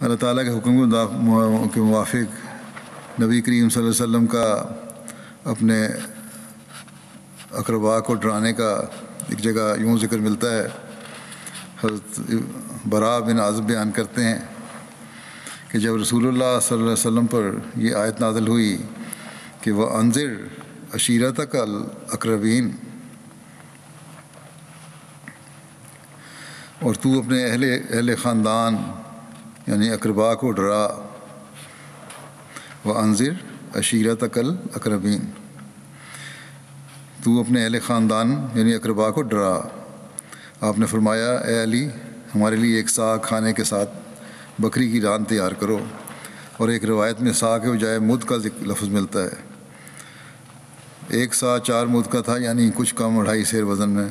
اللہ تعالیٰ کے حکم کے موافق نبی کریم صلی اللہ علیہ وسلم کا اپنے اقربا کو ڈرانے کا ایک جگہ یوں ذکر ملتا ہے. حضرت براء بن عازب بیان کرتے ہیں کہ جب رسول اللہ صلی اللہ علیہ وسلم پر یہ آیت نازل ہوئی کہ وہ انذر عشیرتک الاقربین، اور تو اپنے اہل خاندان یعنی اقربا کو ڈرا، وانذر عشیرتک الاقربین، تو اپنے اہل خاندان یعنی اقربا کو ڈرا. آپ نے فرمایا اے علی، ہمارے لیے ایک سا کھانے کے ساتھ بکری کی ران تیار کرو. اور ایک روایت میں سا کے بجائے مد کا لفظ ملتا ہے. ایک سا 4 مد کا تھا، یعنی کچھ کم 2.5 سیر وزن میں،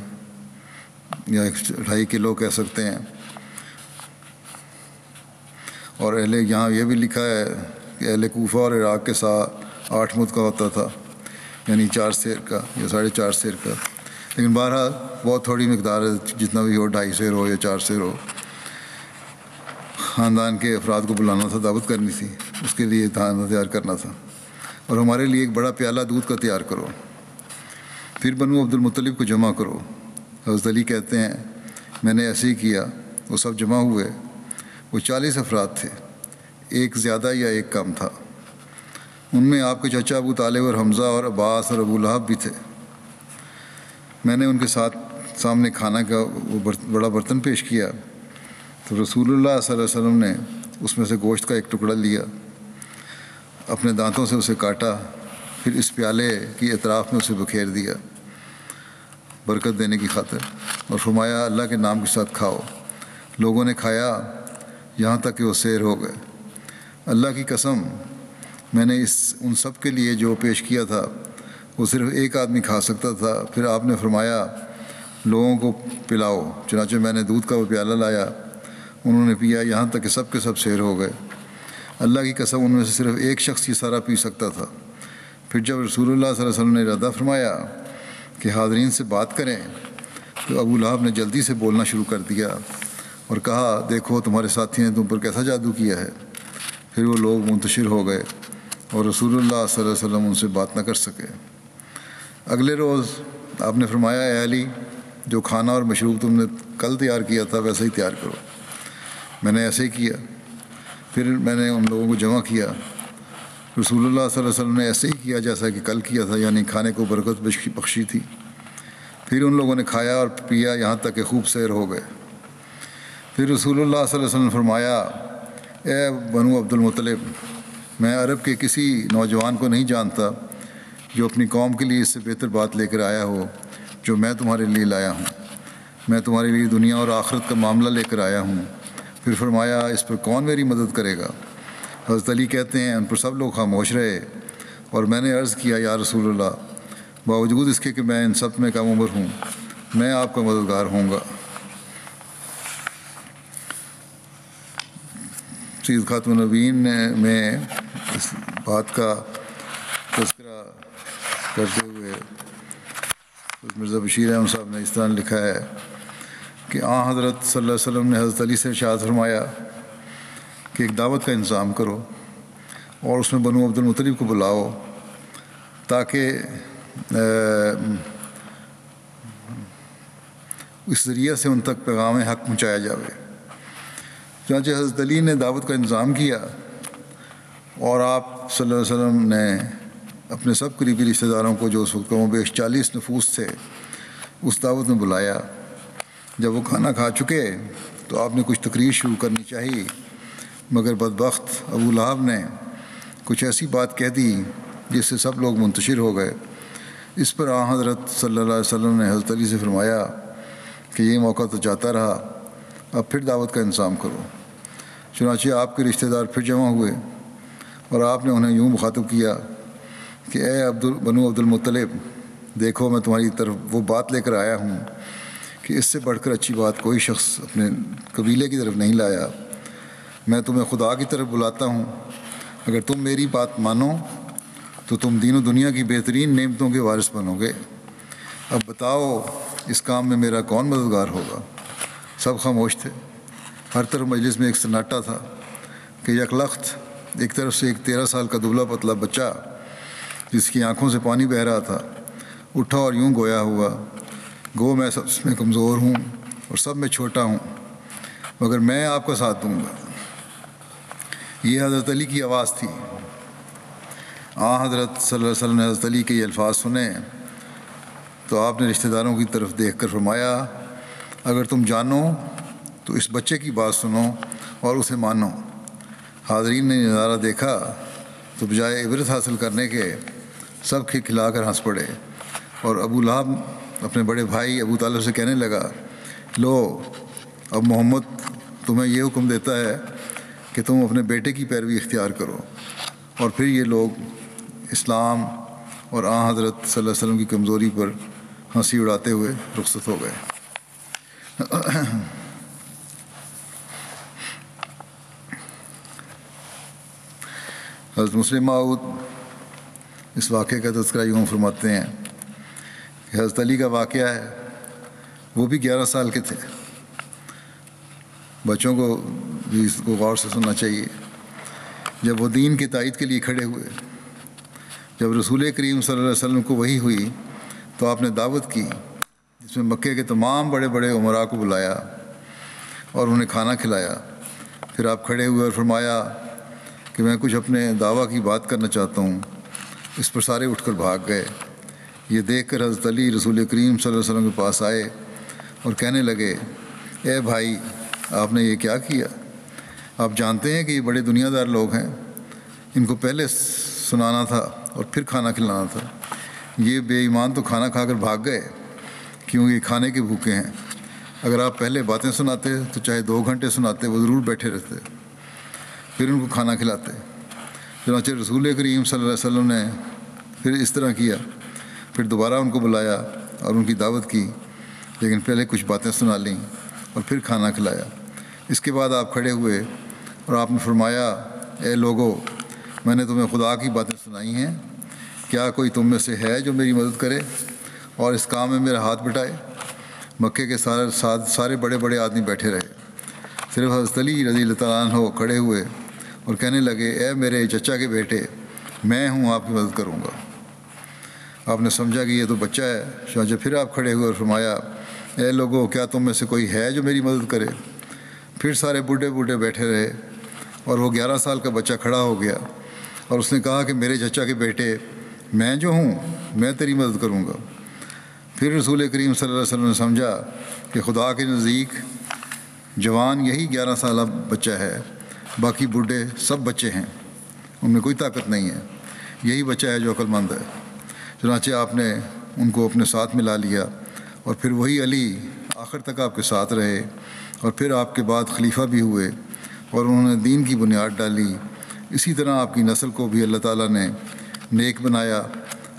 یا 2.5 کلو کہہ سکتے ہیں. اور یہاں یہ بھی لکھا ہے کہ اہل کوفہ اور عراق کے سا 8 مد کا ہوتا تھا، یعنی 4 سیر کا یا 4.5 سیر کا. لیکن بہرحال بہت تھوڑی مقدار ہے، جتنا بھی ہو، 2.5 سیر ہو یا 4 سیر ہو. خاندان کے افراد کو بلانا تھا، دعوت کرنی تھی، اس کے لیے کھانا تیار کرنا تھا. اور ہمارے لیے ایک بڑا پیالہ دودھ کا تیار کرو. پھر بنو عبد المطلب کو جمع کرو. حضرت علی کہتے ہیں میں نے ایسے ہی کیا. وہ سب جمع ہوئے. وہ 40 افراد تھے، ایک زیادہ یا ایک کم تھا. ان میں آپ کے چچا ابو طالب اور حمزہ اور عباس اور ابو لہب بھی تھے. میں نے ان کے سامنے کھانا کا وہ بڑا برتن پیش کیا تو رسول اللہ صلی اللہ علیہ وسلم نے اس میں سے گوشت کا ایک ٹکڑا لیا، اپنے دانتوں سے اسے کاٹا، پھر اس پیالے کی اطراف میں اسے بکھیر دیا برکت دینے کی خاطر، اور فرمایا اللہ کے نام کے ساتھ کھاؤ. لوگوں نے کھایا یہاں تک کہ وہ سیر ہو گئے. اللہ کی قسم میں نے ان سب کے لیے جو پیش کیا تھا وہ صرف ایک آدمی کھا سکتا تھا. پھر آپ نے فرمایا لوگوں کو پلاؤ. چنانچہ میں نے دودھ کا وہ پیالہ لایا، انہوں نے پیا یہاں تک کہ سب کے سب سیر ہو گئے. اللہ کی قسم ان میں سے صرف ایک شخص یہ سارا پی سکتا تھا. پھر جب رسول اللہ صلی اللہ علیہ وسلم نے ارادہ فرمایا کہ حاضرین سے بات کریں تو ابو لہب نے جلدی سے بولنا شروع کر دیا اور کہا دیکھو تمہارے ساتھی نے تم پر کیسا جادو کیا ہے. پھر وہ لوگ منتشر ہو گئے اور رسول اللہ صلی اللہ علیہ وسلم ان سے بات نہ کر سکے. اگلے روز آپ نے فرمایا اے علی، جو کھانا اور مشروب تم نے کل تیار کیا تھا ویسا ہی تیار کرو. میں نے ایسے ہی کیا. پھر میں نے ان لوگوں کو جمع کیا. رسول اللہ صلی اللہ علیہ وسلم نے ایسے ہی کیا جیسا کہ کل کیا تھا، یعنی کھانے کو برکت بخشی تھی. پھر ان لوگوں نے کھایا اور پیا یہاں تک کہ خوب سیر ہو گئے. پھر رسول اللہ صلی اللہ علیہ وسلم نے فرمایا اے بنو عبد المطلب، میں عرب کے کسی نوجوان کو نہیں جانتا جو اپنی قوم کے لیے اس سے بہتر بات لے کر آیا ہو جو میں تمہارے لیے لایا ہوں. میں تمہارے لیے دنیا اور آخرت کا معاملہ لے کر آیا ہوں. پھر فرمایا اس پر کون میری مدد کرے گا؟ حضرت علی کہتے ہیں ان پر سب لوگ خاموش رہے اور میں نے عرض کیا یا رسول اللہ، باوجود اس کے کہ میں ان سب میں کم عمر ہوں، میں آپ کا مددگار ہوں گا. سید خاتم النبیین میں اس بات کا تذکرہ کرتے ہوئے مرزا بشیر احمد صاحب نے اس طرح لکھا ہے کہ حضرت صلی اللہ علیہ وسلم نے حضرت علی سے ارشاد فرمایا کہ ایک دعوت کا انتظام کرو اور اس میں بنو عبد المطلب کو بلاؤ تاکہ اس ذریعے سے ان تک پیغام حق پہنچایا جاوے. چنانچہ حضرت علی نے دعوت کا انتظام کیا اور آپ صلی اللہ علیہ وسلم نے اپنے سب قریبی رشتہ داروں کو جو اس وقت کم و بیش 40 نفوس تھے اس دعوت میں بلایا. جب وہ کھانا کھا چکے تو آپ نے کچھ تقریر شروع کرنی چاہی، مگر بدبخت ابو لہب نے کچھ ایسی بات کہہ دی جس سے سب لوگ منتشر ہو گئے. اس پر حضرت صلی اللہ علیہ وسلم نے حضرت علی سے فرمایا کہ یہ موقع تو جاتا رہا، اب پھر دعوت کا انتظام کرو. چنانچہ آپ کے رشتہ دار پھر جمع ہوئے اور آپ نے انہیں یوں مخاطب کیا کہ اے بنو عبد المطلب، دیکھو میں تمہاری طرف وہ بات لے کر آیا ہوں کہ اس سے بڑھ کر اچھی بات کوئی شخص اپنے قبیلے کی طرف نہیں لایا. میں تمہیں خدا کی طرف بلاتا ہوں. اگر تم میری بات مانو تو تم دین و دنیا کی بہترین نعمتوں کے وارث بنو گے. اب بتاؤ اس کام میں میرا کون مددگار ہوگا؟ سب خاموش تھے. ہر طرف مجلس میں ایک سناٹا تھا. کہ یکلخت ایک طرف سے ایک 13 سال کا دبلا پتلا بچہ جس کی آنکھوں سے پانی بہہ رہا تھا اٹھا اور یوں گویا ہوا، گو میں سب میں کمزور ہوں اور سب میں چھوٹا ہوں، مگر میں آپ کا ساتھ دوں گا۔ یہ حضرت علی کی آواز تھی۔ حضرت صلی اللہ علیہ وسلم نے حضرت علی کے یہ الفاظ سنے تو آپ نے رشتہ داروں کی طرف دیکھ کر فرمایا، اگر تم جانو تو اس بچے کی بات سنو اور اسے مانو۔ حاضرین نے نظارہ دیکھا تو بجائے عبرت حاصل کرنے کے سب کھلا کر ہنس پڑے، اور ابو لہب اپنے بڑے بھائی ابو طالب سے کہنے لگا، لو اب محمد تمہیں یہ حکم دیتا ہے کہ تم اپنے بیٹے کی پیروی اختیار کرو۔ اور پھر یہ لوگ اسلام اور حضرت صلی اللہ علیہ وسلم کی کمزوری پر ہنسی اڑاتے ہوئے رخصت ہو گئے۔ حضرت مسلم موعود اس واقعے کا تذکرہ یوں فرماتے ہیں کہ حضرت علی کا واقعہ ہے، وہ بھی 11 سال کے تھے۔ بچوں کو بھی اس کو غور سے سننا چاہیے۔ جب وہ دین کی تائید کے لیے کھڑے ہوئے، جب رسول کریم صلی اللہ علیہ وسلم کو وحی ہوئی تو آپ نے دعوت کی، جس میں مکے کے تمام بڑے بڑے امراء کو بلایا اور انہیں کھانا کھلایا۔ پھر آپ کھڑے ہوئے اور فرمایا کہ میں کچھ اپنے دعویٰ کی بات کرنا چاہتا ہوں۔ اس پر سارے اٹھ کر بھاگ گئے۔ یہ دیکھ کر حضرت علی رسول کریم صلی اللہ علیہ وسلم کے پاس آئے اور کہنے لگے، اے بھائی، آپ نے یہ کیا کیا؟ آپ جانتے ہیں کہ یہ بڑے دنیا دار لوگ ہیں، ان کو پہلے سنانا تھا اور پھر کھانا کھلانا تھا۔ یہ بے ایمان تو کھانا کھا کر بھاگ گئے کیونکہ یہ کھانے کے بھوکے ہیں۔ اگر آپ پہلے باتیں سناتے تو چاہے 2 گھنٹے سناتے، وہ ضرور بیٹھے رہتے، پھر ان کو کھانا کھلاتے۔ چنانچہ رسول کریم صلی اللہ علیہ وسلم نے پھر اس طرح کیا، پھر دوبارہ ان کو بلایا اور ان کی دعوت کی، لیکن پہلے کچھ باتیں سنا لیں اور پھر کھانا کھلایا۔ اس کے بعد آپ کھڑے ہوئے اور آپ نے فرمایا، اے لوگو، میں نے تمہیں خدا کی باتیں سنائی ہیں، کیا کوئی تم میں سے ہے جو میری مدد کرے اور اس کام میں میرا ہاتھ بٹائے؟ مکے کے سارے بڑے بڑے آدمی بیٹھے رہے، صرف حضرت علی رضی اللہ تعالیٰ عنہ کھڑے ہوئے اور کہنے لگے، اے میرے چچا کے بیٹے، میں ہوں، آپ کی مدد کروں گا۔ آپ نے سمجھا کہ یہ تو بچہ ہے، چنانچہ پھر آپ کھڑے ہوئے اور فرمایا، اے لوگو، کیا تم میں سے کوئی ہے جو میری مدد کرے؟ پھر سارے بوڑھے بوڑھے بیٹھے رہے اور وہ 11 سال کا بچہ کھڑا ہو گیا اور اس نے کہا کہ میرے چچا کے بیٹے، میں جو ہوں، میں تیری مدد کروں گا۔ پھر رسول کریم صلی اللہ علیہ وسلم نے سمجھا کہ خدا کے نزدیک جوان یہی 11 سالہ بچہ ہے، باقی بوڑھے سب بچے ہیں، ان میں کوئی طاقت نہیں ہے، یہی بچہ ہے جو عقل مند ہے۔ چنانچہ آپ نے ان کو اپنے ساتھ ملا لیا اور پھر وہی علی آخر تک آپ کے ساتھ رہے، اور پھر آپ کے بعد خلیفہ بھی ہوئے اور انہوں نے دین کی بنیاد ڈالی۔ اسی طرح آپ کی نسل کو بھی اللہ تعالیٰ نے نیک بنایا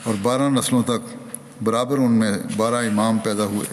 اور 12 نسلوں تک برابر ان میں 12 امام پیدا ہوئے۔